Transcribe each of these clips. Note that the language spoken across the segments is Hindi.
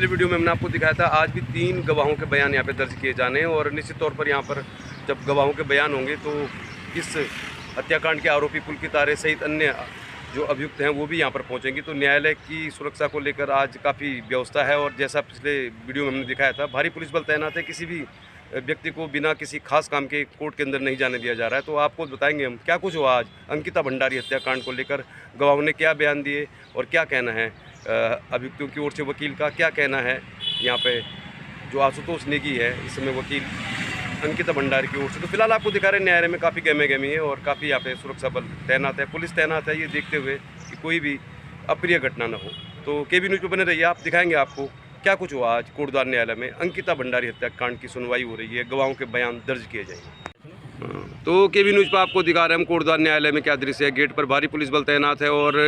पिछले वीडियो में हमने आपको दिखाया था आज भी 3 गवाहों के बयान यहाँ पे दर्ज किए जाने हैं और निश्चित तौर पर यहाँ पर जब गवाहों के बयान होंगे तो इस हत्याकांड के आरोपी पुलकित आर्य सहित अन्य जो अभियुक्त हैं वो भी यहाँ पर पहुँचेंगे। तो न्यायालय की सुरक्षा को लेकर आज काफ़ी व्यवस्था है और जैसा पिछले वीडियो में हमने दिखाया था भारी पुलिस बल तैनात है। किसी भी व्यक्ति को बिना किसी खास काम के कोर्ट के अंदर नहीं जाने दिया जा रहा है। तो आपको बताएंगे हम क्या कुछ हुआ आज अंकिता भंडारी हत्याकांड को लेकर, गवाहों ने क्या बयान दिए और क्या कहना है अभियुक्तों की ओर से, वकील का क्या कहना है। यहाँ पे जो आशुतोष नेगी है इस समय वकील अंकिता भंडारी की ओर से। तो फिलहाल आपको दिखा रहे हैं न्यायालय में काफ़ी गहमी है और काफ़ी यहाँ पे सुरक्षा बल तैनात है, पुलिस तैनात है, ये देखते हुए कि कोई भी अप्रिय घटना न हो। तो केबी न्यूज़ पे बने रहिए, आप दिखाएंगे आपको क्या कुछ हुआ आज कोटद्वार न्यायालय में। अंकिता भंडारी हत्याकांड की सुनवाई हो रही है, गवाहों के बयान दर्ज किए जाएंगे। तो केबी न्यूज़ पर आपको दिखा रहे हैं हम कोटद्वार न्यायालय में क्या दृश्य है। गेट पर भारी पुलिस बल तैनात है और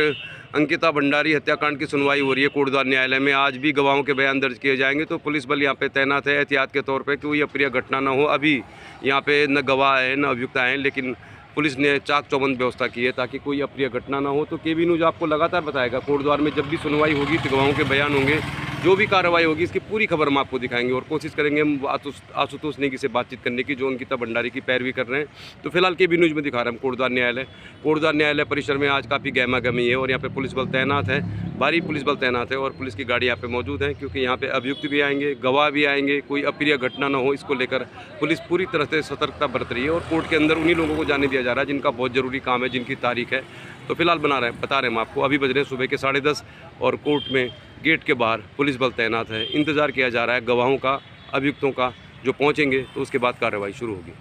अंकिता भंडारी हत्याकांड की सुनवाई हो रही है कोटद्वार न्यायालय में। आज भी गवाहों के बयान दर्ज किए जाएंगे। तो पुलिस बल यहाँ पे तैनात है एहतियात के तौर पे कोई अप्रिय घटना ना हो। अभी यहाँ पे न गवाह है न अभियुक्त हैं, लेकिन पुलिस ने चाक चौबंद व्यवस्था की है ताकि कोई अप्रिय घटना ना हो। तो केबी न्यूज़ आपको लगातार बताएगा कोटद्वार में जब भी सुनवाई होगी तो गवाहों के बयान होंगे, जो भी कार्रवाई होगी इसकी पूरी खबर हम आपको दिखाएंगे और कोशिश करेंगे हम आशुतोष नेगी से बातचीत करने की जो अंकिता भंडारी की पैरवी कर रहे हैं। तो फिलहाल केबी न्यूज़ में दिखा रहे हैं हम कोटद्वार न्यायालय परिसर में आज काफ़ी गहमी है और यहाँ पे पुलिस बल तैनात है, भारी पुलिस बल तैनात है और पुलिस की गाड़ी यहाँ पे मौजूद है क्योंकि यहाँ पे अभियुक्त भी आएंगे, गवाह भी आएंगे, कोई अप्रिय घटना ना हो इसको लेकर पुलिस पूरी तरह से सतर्कता बरत रही है और कोर्ट के अंदर उन्हीं लोगों को जाने दिया जा रहा है जिनका बहुत ज़रूरी काम है, जिनकी तारीख है। तो फिलहाल बता रहे हैं हम आपको, अभी बज रहे हैं सुबह के 10:30 और कोर्ट में गेट के बाहर पुलिस बल तैनात है। इंतज़ार किया जा रहा है गवाहों का, अभियुक्तों का, जो पहुंचेंगे तो उसके बाद कार्रवाई शुरू होगी।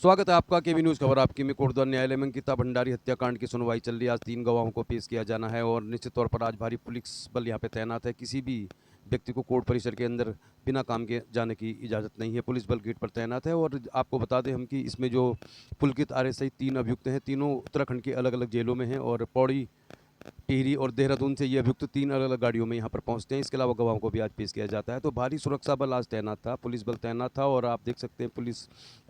स्वागत है आपका केबी न्यूज़ खबर आपकी में। कोटद्वार न्यायालय में अंकिता भंडारी हत्याकांड की सुनवाई चल रही है। आज 3 गवाहों को पेश किया जाना है और निश्चित तौर पर आज भारी पुलिस बल यहाँ पे तैनात है। किसी भी व्यक्ति को कोर्ट परिसर के अंदर बिना काम के जाने की इजाज़त नहीं है, पुलिस बल गेट पर तैनात है। और आपको बता दें हम कि इसमें जो पुलकित आर्य सहित 3 अभियुक्त हैं, तीनों उत्तराखंड के अलग अलग जेलों में हैं और पौड़ी, टिहरी और देहरादून से ये अभियुक्त 3 अलग अलग गाड़ियों में यहाँ पर पहुँचते हैं। इसके अलावा गवाहों को भी आज पेश किया जाता है। तो भारी सुरक्षा बल आज तैनात था, पुलिस बल तैनात था और आप देख सकते हैं पुलिस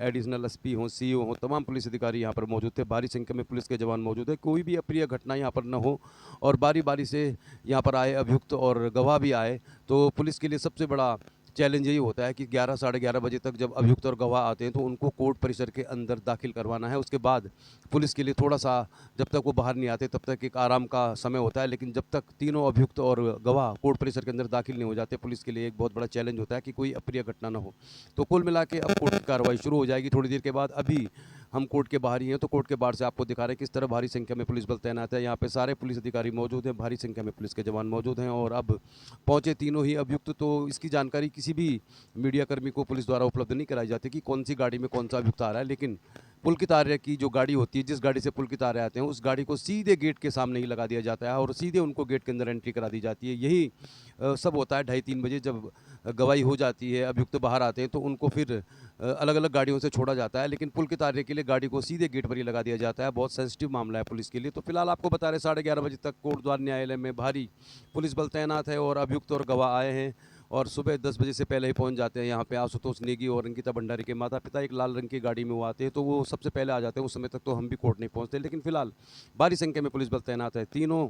एडिशनल एसपी हो, सीओ हो, तमाम पुलिस अधिकारी यहाँ पर मौजूद थे। भारी संख्या में पुलिस के जवान मौजूद है, कोई भी अप्रिय घटना यहाँ पर न हो और बारी बारी से यहाँ पर आए अभियुक्त और गवाह भी आए। तो पुलिस के लिए सबसे बड़ा चैलेंज यही होता है कि 11 साढ़े 11 बजे तक जब अभियुक्त और गवाह आते हैं तो उनको कोर्ट परिसर के अंदर दाखिल करवाना है। उसके बाद पुलिस के लिए थोड़ा सा, जब तक वो बाहर नहीं आते तब तक एक आराम का समय होता है, लेकिन जब तक तीनों अभियुक्त और गवाह कोर्ट परिसर के अंदर दाखिल नहीं हो जाते पुलिस के लिए एक बहुत बड़ा चैलेंज होता है कि कोई अप्रिय घटना ना हो। तो कुल मिला के अब कोर्ट की कार्रवाई शुरू हो जाएगी थोड़ी देर के बाद। अभी हम कोर्ट के बाहर ही हैं तो कोर्ट के बाहर से आपको दिखा रहे हैं किस तरह भारी संख्या में पुलिस बल तैनात है। यहाँ पे सारे पुलिस अधिकारी मौजूद हैं, भारी संख्या में पुलिस के जवान मौजूद हैं और अब पहुँचे तीनों ही अभियुक्त। तो इसकी जानकारी किसी भी मीडिया कर्मी को पुलिस द्वारा उपलब्ध नहीं कराई जाती कि कौन सी गाड़ी में कौन सा अभियुक्त आ रहा है, लेकिन पुलकित आर्य की जो गाड़ी होती है, जिस गाड़ी से पुलकित आर्य आते हैं, उस गाड़ी को सीधे गेट के सामने ही लगा दिया जाता है और सीधे उनको गेट के अंदर एंट्री करा दी जाती है। यही सब होता है 2:30-3 बजे जब गवाही हो जाती है, अभियुक्त बाहर आते हैं तो उनको फिर अलग अलग गाड़ियों से छोड़ा जाता है, लेकिन पुलकित आर्य के लिए गाड़ी को सीधे गेट पर ही लगा दिया जाता है। बहुत सेंसिटिव मामला है पुलिस के लिए। तो फिलहाल आपको बता रहे 11:30 बजे तक कोटद्वार न्यायालय में भारी पुलिस बल तैनात है और अभियुक्त और गवाह आए हैं और सुबह 10 बजे से पहले ही पहुंच जाते हैं यहाँ पे आशुतोष नेगी और अंकिता भंडारी के माता पिता। एक लाल रंग की गाड़ी में वो आते हैं तो वो सबसे पहले आ जाते हैं, उस समय तक तो हम भी कोर्ट नहीं पहुँचते, लेकिन फिलहाल भारी संख्या में पुलिस बल तैनात है। तीनों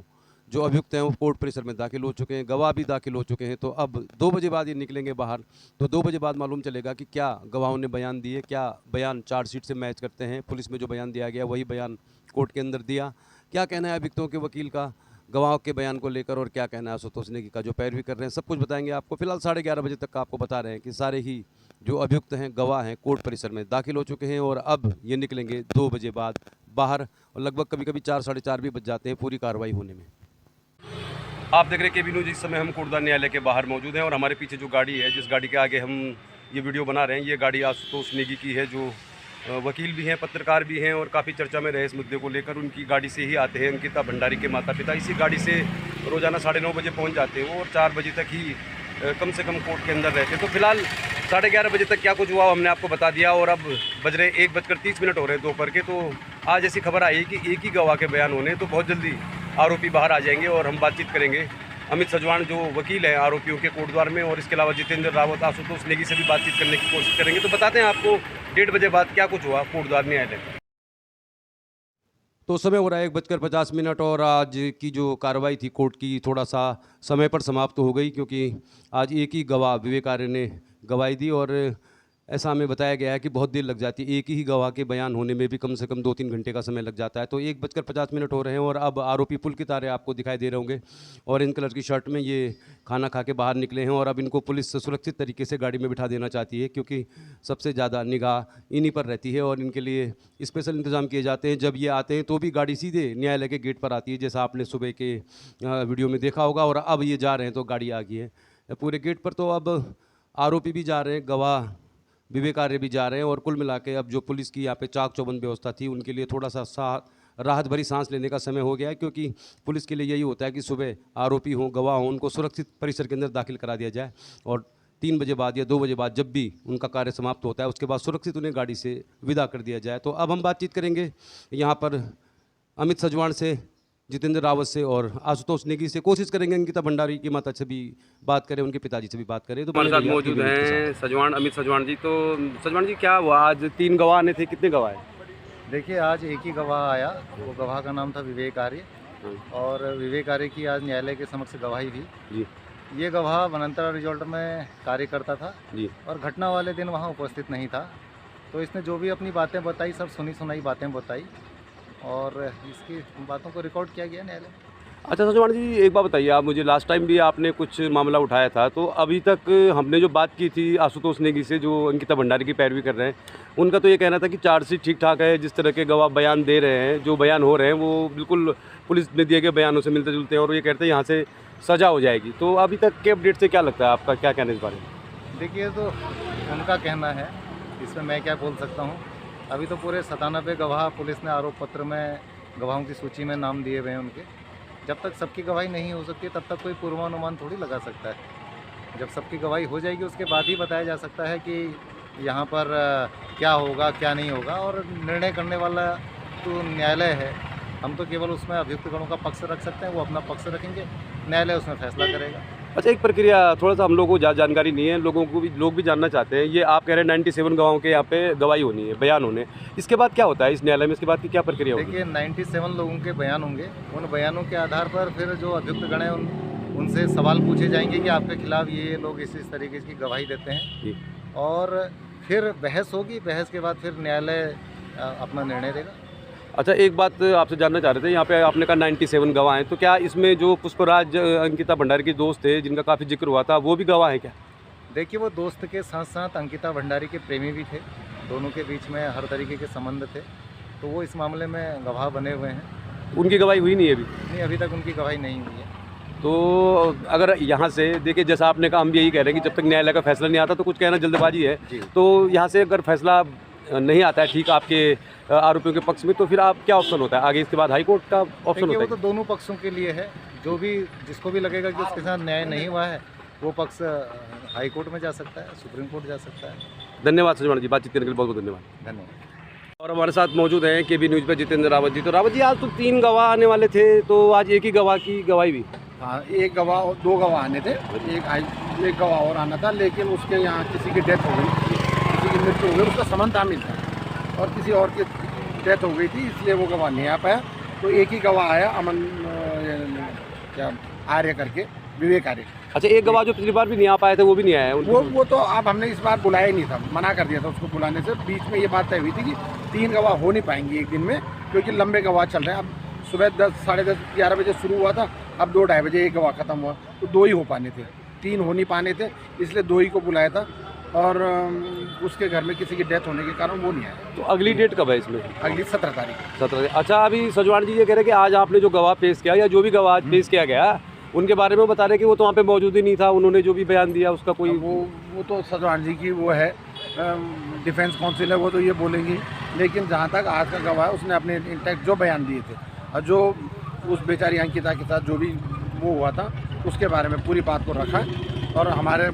जो अभियुक्त हैं वो कोर्ट परिसर में दाखिल हो चुके हैं, गवाह भी दाखिल हो चुके हैं। तो अब 2 बजे बाद ये निकलेंगे बाहर, तो 2 बजे बाद मालूम चलेगा कि क्या गवाहों ने बयान दिए, क्या बयान चार्जशीट से मैच करते हैं, पुलिस में जो बयान दिया गया वही बयान कोर्ट के अंदर दिया, क्या कहना है अभियुक्तों के वकील का गवाहों के बयान को लेकर और क्या कहना है आशुतोष नेगी का जो पैरवी कर रहे हैं, सब कुछ बताएंगे आपको। फिलहाल 11:30 बजे तक का आपको बता रहे हैं कि सारे ही जो अभियुक्त हैं, गवाह हैं, कोर्ट परिसर में दाखिल हो चुके हैं और अब ये निकलेंगे 2 बजे बाद बाहर और लगभग कभी कभी 4 साढ़े 4 भी बज जाते हैं पूरी कार्रवाई होने में। आप देख रहे हैं केबी न्यूज़, इस समय हम कोटद्वार न्यायालय के बाहर मौजूद हैं और हमारे पीछे जो गाड़ी है, जिस गाड़ी के आगे हम ये वीडियो बना रहे हैं, ये गाड़ी आशुतोष नेगी की है जो वकील भी हैं, पत्रकार भी हैं और काफ़ी चर्चा में रहे इस मुद्दे को लेकर। उनकी गाड़ी से ही आते हैं अंकिता भंडारी के माता पिता, इसी गाड़ी से रोज़ाना 9:30 बजे पहुंच जाते हैं और 4 बजे तक ही कम से कम कोर्ट के अंदर रहते हैं। तो फिलहाल 11:30 बजे तक क्या कुछ हुआ हमने आपको बता दिया और अब बज रहे 1:30 हो रहे हैं दोपहर के। तो आज ऐसी खबर आई कि एक ही गवाह के बयान होने, तो बहुत जल्दी आरोपी बाहर आ जाएंगे और हम बातचीत करेंगे अमित सजवान जो वकील हैं आरोपियों के कोटद्वार में, और इसके अलावा जितेंद्र रावत, आशुतोष नेगी से भी बातचीत करने की कोशिश करेंगे। तो बताते हैं आपको 1:30 बजे बाद क्या कुछ हुआ कोटद्वार न्यायालय में। तो समय हो रहा है 1:50 और आज की जो कार्रवाई थी कोर्ट की थोड़ा सा समय पर समाप्त हो गई, क्योंकि आज एक ही गवाह विवेक आर्य ने गवाही दी और ऐसा हमें बताया गया है कि बहुत देर लग जाती है। एक ही गवाह के बयान होने में भी कम से कम 2-3 घंटे का समय लग जाता है। तो 1:50 हो रहे हैं और अब आरोपी पुलकित आर्य आपको दिखाई दे रहे होंगे, ऑरेंज कलर की शर्ट में ये खाना खा के बाहर निकले हैं और अब इनको पुलिस सुरक्षित तरीके से गाड़ी में बिठा देना चाहती है, क्योंकि सबसे ज़्यादा निगाह इन्हीं पर रहती है और इनके लिए स्पेशल इंतजाम किए जाते हैं। जब ये आते हैं तो भी गाड़ी सीधे न्यायालय के गेट पर आती है, जैसा आपने सुबह के वीडियो में देखा होगा। और अब ये जा रहे हैं तो गाड़ी आ गई है पूरे गेट पर। तो अब आरोपी भी जा रहे हैं, गवाह विवेक आर्य भी जा रहे हैं और कुल मिला के अब जो पुलिस की यहाँ पे चाक चौबंद व्यवस्था थी उनके लिए थोड़ा सा राहत भरी सांस लेने का समय हो गया है, क्योंकि पुलिस के लिए यही होता है कि सुबह आरोपी हों, गवाह हों, उनको सुरक्षित परिसर के अंदर दाखिल करा दिया जाए और 3 बजे बाद या 2 बजे बाद जब भी उनका कार्य समाप्त होता है उसके बाद सुरक्षित उन्हें गाड़ी से विदा कर दिया जाए। तो अब हम बातचीत करेंगे यहाँ पर अमित सजवाण से, जितेंद्र रावत से और आशुतोष नेगी से। कोशिश करेंगे अंकिता भंडारी की माता से भी बात करें, उनके पिताजी से भी बात करें। तो हमारे साथ मौजूद हैं सजवाण, अमित सजवाण जी। तो सजवाण जी, क्या हुआ आज? 3 गवाह आने थे, कितने गवाह हैं? देखिए, आज एक ही गवाह आया, वो गवाह का नाम था विवेक आर्य और विवेक आर्य की आज न्यायालय के समक्ष गवाही हुई जी। ये गवाह वनंतरा रिजॉर्ट में कार्य करता था जी और घटना वाले दिन वहाँ उपस्थित नहीं था। तो इसने जो भी अपनी बातें बताई, सब सुनी सुनाई बातें बताई और इसकी बातों को रिकॉर्ड किया गया न्यायालय में। अच्छा सजवाण जी, एक बात बताइए आप मुझे, लास्ट टाइम भी आपने कुछ मामला उठाया था, तो अभी तक हमने जो बात की थी आशुतोष नेगी से, जो अंकिता भंडारी की पैरवी कर रहे हैं, उनका तो ये कहना था कि चार्जशीट ठीक ठाक है, जिस तरह के गवाह बयान दे रहे हैं, जो बयान हो रहे हैं वो बिल्कुल पुलिस ने दिए गए बयानों से मिलते जुलते हैं और ये कहते हैं यहाँ से सज़ा हो जाएगी। तो अभी तक के अपडेट से क्या लगता है, आपका क्या कहना है इस बारे में? देखिए, तो उनका कहना है, इसमें मैं क्या बोल सकता हूँ। अभी तो पूरे 97 गवाह पुलिस ने आरोप पत्र में गवाहों की सूची में नाम दिए हुए हैं उनके। जब तक सबकी गवाही नहीं हो सकती तब तक कोई पूर्वानुमान थोड़ी लगा सकता है। जब सबकी गवाही हो जाएगी उसके बाद ही बताया जा सकता है कि यहाँ पर क्या होगा क्या नहीं होगा, और निर्णय करने वाला तो न्यायालय है। हम तो केवल उसमें अभियुक्त गणों का पक्ष रख सकते हैं, वो अपना पक्ष रखेंगे, न्यायालय उसमें फैसला करेगा। अच्छा, एक प्रक्रिया थोड़ा सा हम लोगों को जानकारी नहीं है, लोग भी जानना चाहते हैं। ये आप कह रहे हैं 97 गवाहों के यहाँ पे गवाही होनी है, बयान होने, इसके बाद क्या होता है इस न्यायालय में? इसके बाद की क्या प्रक्रिया होगी? देखिए, 97 लोगों के बयान होंगे। उन बयानों के आधार पर फिर जो अभियुक्त गण हैं उनसे सवाल पूछे जाएंगे कि आपके खिलाफ ये लोग इस तरीके की गवाही देते हैं और फिर बहस होगी। बहस के बाद फिर न्यायालय अपना निर्णय देगा। अच्छा, एक बात आपसे जानना चाह रहे थे, यहाँ पे आपने कहा 97 गवाह हैं, तो क्या इसमें जो पुष्पराज अंकिता भंडारी के दोस्त थे जिनका काफ़ी जिक्र हुआ था, वो भी गवाह हैं क्या? देखिए, वो दोस्त के साथ साथ अंकिता भंडारी के प्रेमी भी थे। दोनों के बीच में हर तरीके के संबंध थे, तो वो इस मामले में गवाह बने हुए हैं। उनकी गवाही हुई नहीं है अभी? नहीं, अभी तक उनकी गवाही नहीं हुई है। तो अगर यहाँ से देखिए, जैसा आपने कहा, हम भी यही कह रहे हैं कि जब तक न्यायालय का फैसला नहीं आता तो कुछ कहना जल्दबाजी है। तो यहाँ से अगर फैसला नहीं आता है ठीक आपके आरोपियों के पक्ष में, तो फिर आप क्या ऑप्शन होता है आगे? इसके बाद हाई कोर्ट का ऑप्शन होता है? वो तो दोनों पक्षों के लिए है। जो भी जिसको भी लगेगा कि उसके साथ न्याय नहीं हुआ है, वो पक्ष हाई कोर्ट में जा सकता है, सुप्रीम कोर्ट जा सकता है। धन्यवाद सजवाण जी, बातचीत करने के लिए बहुत बहुत धन्यवाद। धन्यवाद। और हमारे साथ मौजूद हैं केबी न्यूज़ पे जितेंद्र रावत जी। तो रावत जी, आज तो 3 गवाह आने वाले थे, तो आज एक ही गवाह की गवाही भी? हाँ, एक गवाह और 2 गवाह आने थे। एक गवाह और आना था, लेकिन उसके यहाँ किसी की डेथ हो गई, किसी की मृत्यु हो गई, उसका समन तामिल था और किसी और की डेथ हो गई थी, इसलिए वो गवाह नहीं आ पाया। तो एक ही गवाह आया, अमन क्या आर्य करके, विवेक आर्य। अच्छा, एक गवाह जो पिछली बार भी नहीं आ पाए थे वो भी नहीं आया? वो तो अब हमने इस बार बुलाया ही नहीं था, मना कर दिया था उसको बुलाने से। बीच में ये बात तय हुई थी कि 3 गवाह हो नहीं पाएंगे एक दिन में, क्योंकि लंबे गवाह चल रहे हैं। अब सुबह 10, साढ़े 10, 11 बजे शुरू हुआ था, अब 2, 2:30 बजे एक गवाह खत्म हुआ, तो 2 ही हो पाने थे, 3 हो नहीं पाने थे, इसलिए 2 ही को बुलाया था। और उसके घर में किसी की डेथ होने के कारण वो नहीं आया। तो अगली डेट कब है इसमें? अगली 17 तारीख। 17। अच्छा, अभी सजवाण जी ये कह रहे हैं कि आज आपने जो गवाह पेश किया या जो भी गवाह पेश किया गया उनके बारे में बता रहे हैं कि वो तो वहाँ पे मौजूद ही नहीं था, उन्होंने जो भी बयान दिया उसका कोई वो तो सजवाण जी की वो है, डिफेंस काउंसिल है, वो तो ये बोलेंगी। लेकिन जहाँ तक आज का गवाह है, उसने अपने इंटैक्ट जो बयान दिए थे और जो उस बेचारी अंकिता के साथ जो भी वो हुआ था उसके बारे में पूरी बात को रखा और हमारे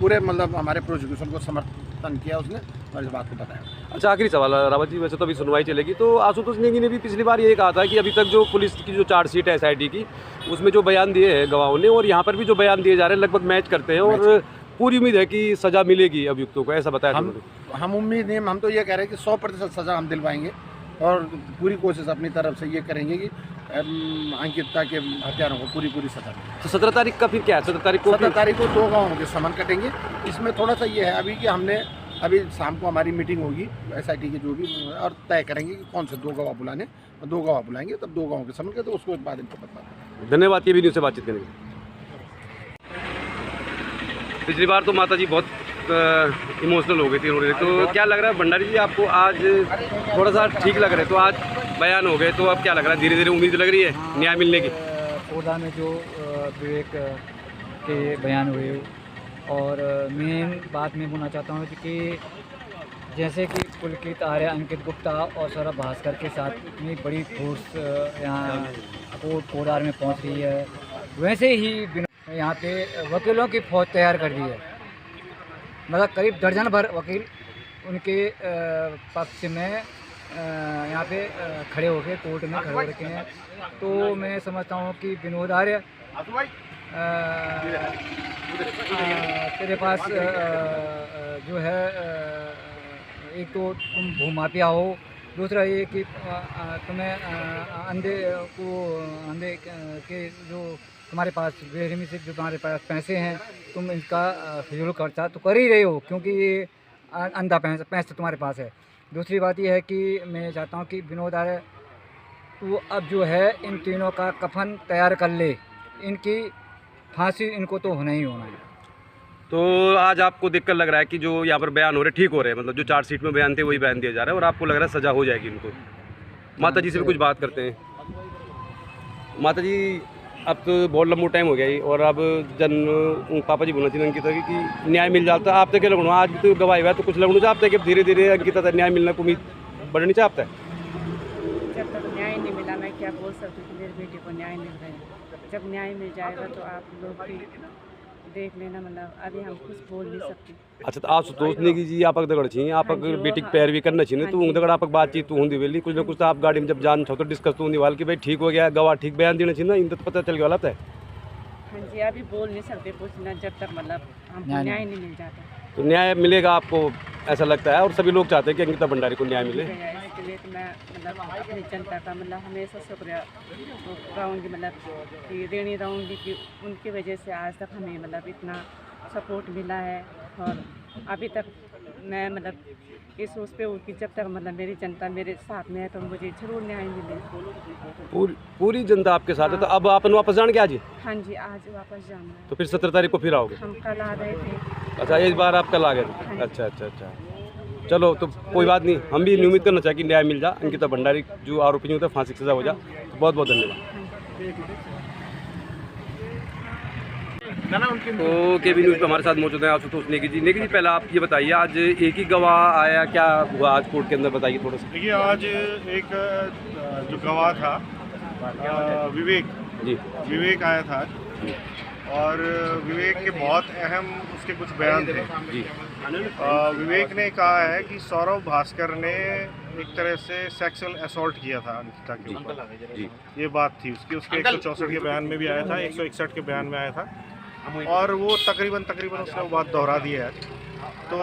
पूरे मतलब हमारे प्रोसिक्यूशन को समर्थन किया उसने और इस बात को बताया। अच्छा, आखिरी सवाल रावत जी, वैसे तो अभी सुनवाई चलेगी, तो आशुतोष नेगी ने भी पिछली बार ये कहा था कि अभी तक जो पुलिस की जो चार्जशीट है SIT की, उसमें जो बयान दिए हैं गवाहों ने और यहाँ पर भी जो बयान दिए जा रहे हैं लगभग मैच करते हैं और पूरी उम्मीद है कि सज़ा मिलेगी अभियुक्तों को, ऐसा बताया हम उम्मीद नहीं, हम तो ये कह रहे हैं कि 100% सज़ा हम दिलवाएंगे और पूरी कोशिश अपनी तरफ से ये करेंगे कि अंकिता के हत्यारों को पूरी सजा मिले। तो 17 तारीख का फिर क्या है? 17 तारीख को 17 तारीख को 2 गाँवों के समन कटेंगे। इसमें थोड़ा सा ये है अभी कि हमने अभी शाम को हमारी मीटिंग होगी SIT की जो भी, और तय करेंगे कि कौन से 2 गवाह बुलाने, 2 गवाह बुलाएंगे, तब 2 गाँवों के समन के, तो उसको बाद इनको बता। धन्यवाद ये भी न्यूज़ से बातचीत करने के लिए। पिछली बार तो माता जी बहुत इमोशनल हो गई थी उन्होंने, तो क्या लग रहा है भंडारी जी आपको आज थोड़ा सा ठीक लग रहा है? तो आज बयान हो गए, तो अब क्या लग रहा है? धीरे धीरे उम्मीद लग रही है न्याय मिलने की? कोडा में जो विवेक के बयान हुए, और मेन बात मैं बोलना चाहता हूँ कि जैसे कि पुलकित आर्य, अंकित गुप्ता और सौरभ भास्कर के साथ इतनी बड़ी फोर्स यहाँ कोडार में पहुँच रही है, वैसे ही यहाँ पे वकीलों की फौज तैयार कर दी है। मतलब करीब दर्जन भर वकील उनके पक्ष में यहाँ पे खड़े होके कोर्ट में खड़े हो रखे हैं। तो मैं समझता हूँ कि विनोद आर्य, तेरे पास जो है एक तो तुम भूमाफिया हो, दूसरा ये कि तुम्हें अंधे के जो तुम्हारे पास बेरहमी से जो तुम्हारे पास पैसे हैं, तुम इसका फिजूल खर्चा तो कर ही रहे हो, क्योंकि ये अंधा पैसा तुम्हारे पास है। दूसरी बात यह है कि मैं चाहता हूँ कि विनोद आर्य वो अब जो है इन तीनों का कफन तैयार कर ले, इनकी फांसी इनको तो होना ही होना है। तो आज आपको देखकर लग रहा है कि जो यहाँ पर बयान हो रहे ठीक हो रहे हैं, मतलब जो चार्जशीट में बयान थे वही बयान दिया जा रहा है, और आपको लग रहा है सज़ा हो जाएगी इनको? माता जी से भी कुछ बात करते हैं। माता जी, अब तो बहुत लंबा टाइम हो गया ही, और अब पापा जी बोलना चाहिए अंकिता कि न्याय मिल जाता। आप तो क्या लगना आज भी तो गवाही हुआ है, तो कुछ लगना चाहते हैं कि धीरे धीरे अंकिता तक न्याय मिलने को उम्मीद बढ़नी चाहता है? जब तक न्याय नहीं मिला मैं क्या बोल सकती हूँ मेरी बेटी को न्याय मिल रहा है। जब न्याय मिल जाएगा तो आप लोग भी देख लेना, मतलब अभी हम कुछ बोल नहीं सकते। अच्छा, तो आप सोच नहीं कीजिए, आप दगड़ चाहिए, आप अगर बेटी की पैरवी करना चाहिए तो दगड़ आप बातचीत तो होंगी वेली, कुछ ना कुछ तो आप गाड़ी में जब जान छो तो डिस्कस तो होने वाली कि भाई ठीक हो गया, गवाह ठीक बयान देना चाहिए ना, इन तो पता चल गया वाला है। हाँ जी, अभी बोल नहीं सकते कुछ ना, जब तक मतलब हमको न्याय नहीं मिल जाता। तो न्याय मिलेगा आपको ऐसा लगता है, और सभी लोग चाहते हैं कि अंकिता भंडारी को न्याय मिले। इसके लिए तो मैं मतलब अपनी जनता का मतलब हमेशा शुक्रिया रहूँगी, मतलब कि ऋणी रहूँगी कि उनकी वजह से आज तक हमें मतलब इतना सपोर्ट मिला है। और अभी तक मैं मतलब इस उस पे कि जब तक मतलब मेरी जनता मेरे साथ में है तो मुझे जरूर न्याय मिले। पूरी जनता आपके साथ है। तो अब आप वापस जाने क्या? आज? हाँ जी, आज वापस जाना है। तो फिर 17 तारीख को फिर आओगे? हम कल आ रहे थे। अच्छा, इस बार आप कल आ गए थे? अच्छा अच्छा अच्छा, चलो तो कोई बात नहीं, हम भी उम्मीद करना चाहिए कि न्याय मिल जाए, अंकिता भंडारी जो आरोपी होता है फांसी की सजा हो जाए। तो बहुत बहुत धन्यवाद। तो केबी न्यूज़ पे हमारे साथ मौजूद है आशुतोष नेगी जी। नेगी जी, पहले आप ये बताइए, आज एक ही गवाह आया, क्या हुआ आज कोर्ट के अंदर, बताइए थोड़ा सा। देखिए, आज एक जो गवाह था विवेक आया था आज, और विवेक के बहुत अहम उसके कुछ बयान थे जी। विवेक ने कहा है कि सौरभ भास्कर ने एक तरह से सेक्सुअल असॉल्ट किया था अंकिता के ऊपर, ये बात थी उसकी। उसके 164 के बयान में भी आया था, 161 के बयान में आया था, और वो तकरीबन उसने वो बात दोहरा दी है। तो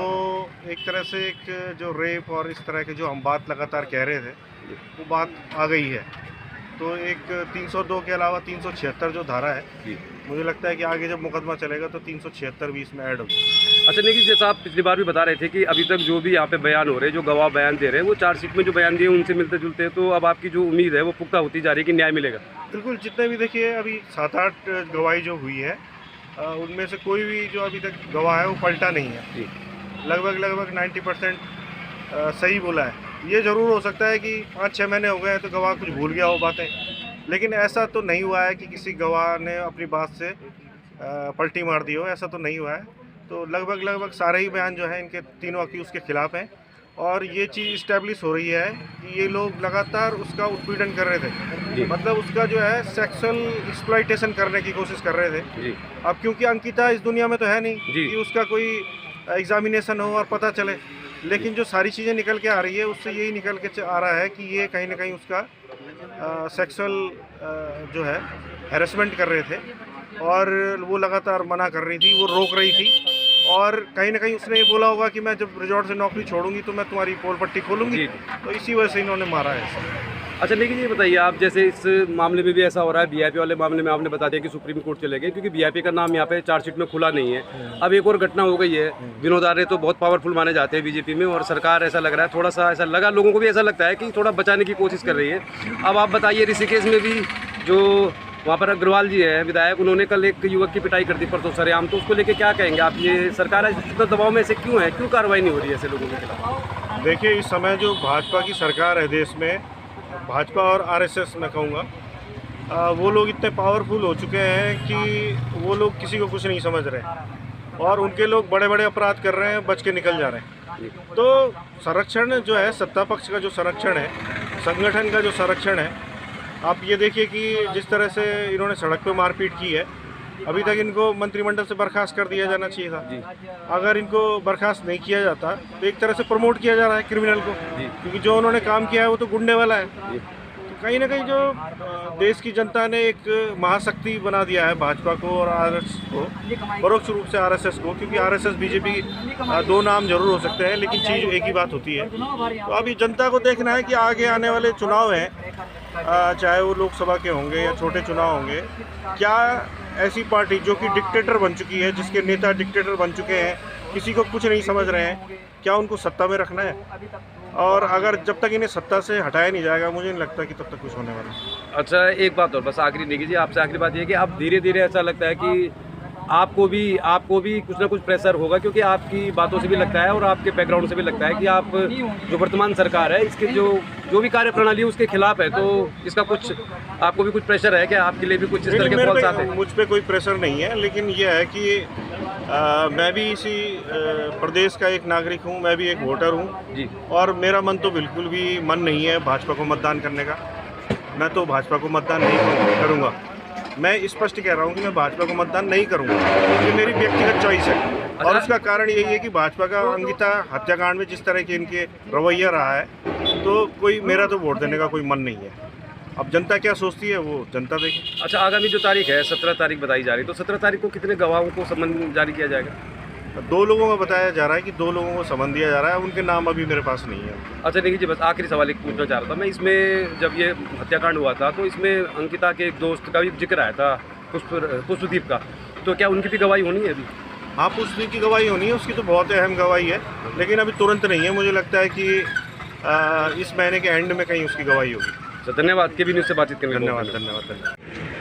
एक तरह से एक जो रेप और इस तरह के जो हम बात लगातार कह रहे थे वो बात आ गई है। तो एक 302 के अलावा 376 जो धारा है, मुझे लगता है कि आगे जब मुकदमा चलेगा तो 376 भी इसमें ऐड होगी। अच्छा नेगी, जैसा आप पिछली बार भी बता रहे थे कि अभी तक जो भी यहाँ पे बयान हो रहे हैं, जो गवाह बयान दे रहे हैं, वो चार्जशीट में जो बयान दिए उनसे मिलते जुलते हैं, तो अब आपकी जो उम्मीद है वो पुख्ता होती जा रही है कि न्याय मिलेगा? बिल्कुल, जितने भी देखिए अभी 7-8 गवाही जो हुई है उनमें से कोई भी जो अभी तक गवाह है वो पलटा नहीं है जी। लगभग 90% सही बोला है। ये ज़रूर हो सकता है कि 5-6 महीने हो गए तो गवाह कुछ भूल गया हो बातें, लेकिन ऐसा तो नहीं हुआ है कि किसी गवाह ने अपनी बात से पलटी मार दी हो, ऐसा तो नहीं हुआ है। तो लगभग सारे ही बयान जो है इनके तीनों अक्यूज़ के खिलाफ हैं, और ये चीज़ इस्टेब्लिश हो रही है कि ये लोग लगातार उसका उत्पीड़न कर रहे थे, मतलब उसका जो है सेक्सुअल एक्सप्लॉइटेशन करने की कोशिश कर रहे थे जी। अब क्योंकि अंकिता इस दुनिया में तो है नहीं कि उसका कोई एग्जामिनेशन हो और पता चले, लेकिन जो सारी चीज़ें निकल के आ रही है उससे यही निकल के आ रहा है कि ये कहीं ना कहीं उसका सेक्सुअल जो है हैरेसमेंट कर रहे थे, और वो लगातार मना कर रही थी, वो रोक रही थी, और कहीं ना कहीं उसने ये बोला होगा कि मैं जब रिजॉर्ट से नौकरी छोड़ूंगी तो मैं तुम्हारी पोल पट्टी खोलूंगी, जी। तो इसी वजह से इन्होंने मारा है। अच्छा लेकिन ये बताइए आप, जैसे इस मामले में भी ऐसा हो रहा है, वीआईपी वाले मामले में आपने बता दिया कि सुप्रीम कोर्ट चले गए क्योंकि वीआईपी का नाम यहाँ पे चार्जशीट में खुला नहीं है। अब एक और घटना हो गई है, विनोद आर्य तो बहुत पावरफुल माने जाते हैं बीजेपी में, और सरकार ऐसा लग रहा है, थोड़ा सा ऐसा लगा, लोगों को भी ऐसा लगता है कि थोड़ा बचाने की कोशिश कर रही है। अब आप बताइए, ऋषिकेश में भी जो वहाँ पर अग्रवाल जी है विधायक, उन्होंने कल एक युवक की पिटाई कर दी परसों सरेआम, तो उसको लेके क्या कहेंगे आप? ये सरकार इतना दबाव में से क्यों है, क्यों कार्रवाई नहीं हो रही है ऐसे लोगों के खिलाफ? देखिए, इस समय जो भाजपा की सरकार है देश में, भाजपा और आरएसएस मैं कहूँगा, वो लोग इतने पावरफुल हो चुके हैं कि वो लोग किसी को कुछ नहीं समझ रहे और उनके लोग बड़े बड़े अपराध कर रहे हैं, बच के निकल जा रहे हैं। तो संरक्षण जो है, सत्ता पक्ष का जो संरक्षण है, संगठन का जो संरक्षण है, आप ये देखिए कि जिस तरह से इन्होंने सड़क पे मारपीट की है, अभी तक इनको मंत्रिमंडल से बर्खास्त कर दिया जाना चाहिए था। अगर इनको बर्खास्त नहीं किया जाता तो एक तरह से प्रमोट किया जा रहा है क्रिमिनल को, क्योंकि जो उन्होंने काम किया है वो तो गुंडे वाला है। तो कहीं ना कहीं जो देश की जनता ने एक महाशक्ति बना दिया है भाजपा को और आरएसएस को, परोक्ष रूप से आरएसएस को, क्योंकि आरएसएस बीजेपी दो नाम जरूर हो सकते हैं लेकिन चीज़ एक ही बात होती है। तो अभी जनता को देखना है कि आगे आने वाले चुनाव हैं, चाहे वो लोकसभा के होंगे या छोटे चुनाव होंगे, क्या ऐसी पार्टी जो कि डिक्टेटर बन चुकी है, जिसके नेता डिक्टेटर बन चुके हैं, किसी को कुछ नहीं समझ रहे हैं, क्या उनको सत्ता में रखना है? और अगर जब तक इन्हें सत्ता से हटाया नहीं जाएगा, मुझे नहीं लगता कि तब तक कुछ होने वाला है। अच्छा एक बात और बस आखिरी निकी जी, आपसे आखिरी बात ये कि अब धीरे धीरे ऐसा लगता है कि आपको भी कुछ ना कुछ प्रेशर होगा, क्योंकि आपकी बातों से भी लगता है और आपके बैकग्राउंड से भी लगता है कि आप जो वर्तमान सरकार है इसके जो भी कार्यप्रणाली है उसके खिलाफ है, तो इसका कुछ आपको भी कुछ प्रेशर है क्या? आपके लिए भी कुछ इस तरह के कॉल्स आते हैं? मुझ पे कोई प्रेशर नहीं है, लेकिन ये है कि मैं भी इसी प्रदेश का एक नागरिक हूँ, मैं भी एक वोटर हूँ जी, और मेरा मन तो बिल्कुल भी मन नहीं है भाजपा को मतदान करने का। मैं तो भाजपा को मतदान नहीं करूँगा। मैं स्पष्ट कह रहा हूँ कि मैं भाजपा को मतदान नहीं करूँगा, ये मेरी व्यक्तिगत चॉइस है। और उसका कारण यही है कि भाजपा का अंकिता हत्याकांड में जिस तरह के इनके रवैया रहा है, तो कोई मेरा तो वोट देने का कोई मन नहीं है। अब जनता क्या सोचती है वो जनता देखे। अच्छा आगामी जो तारीख है 17 तारीख बताई जा रही है, तो 17 तारीख को कितने गवाहों को समन जारी किया जाएगा? 2 लोगों का बताया जा रहा है कि 2 लोगों को समन दिया जा रहा है, उनके नाम अभी मेरे पास नहीं है। अच्छा देखिए जी, बस आखिरी सवाल एक पूछना चाह रहा था मैं, इसमें जब ये हत्याकांड हुआ था तो इसमें अंकिता के एक दोस्त का भी जिक्र आया था, पुष्पदीप का, तो क्या उनकी भी गवाही होनी है अभी? हाँ, पुष्पदीप की गवाही होनी है, उसकी तो बहुत अहम गवाही है, लेकिन अभी तुरंत नहीं है। मुझे लगता है कि इस महीने के एंड में कहीं उसकी गवाही होगी। धन्यवाद, केबी न्यूज़ से बातचीत करने के लिए। धन्यवाद।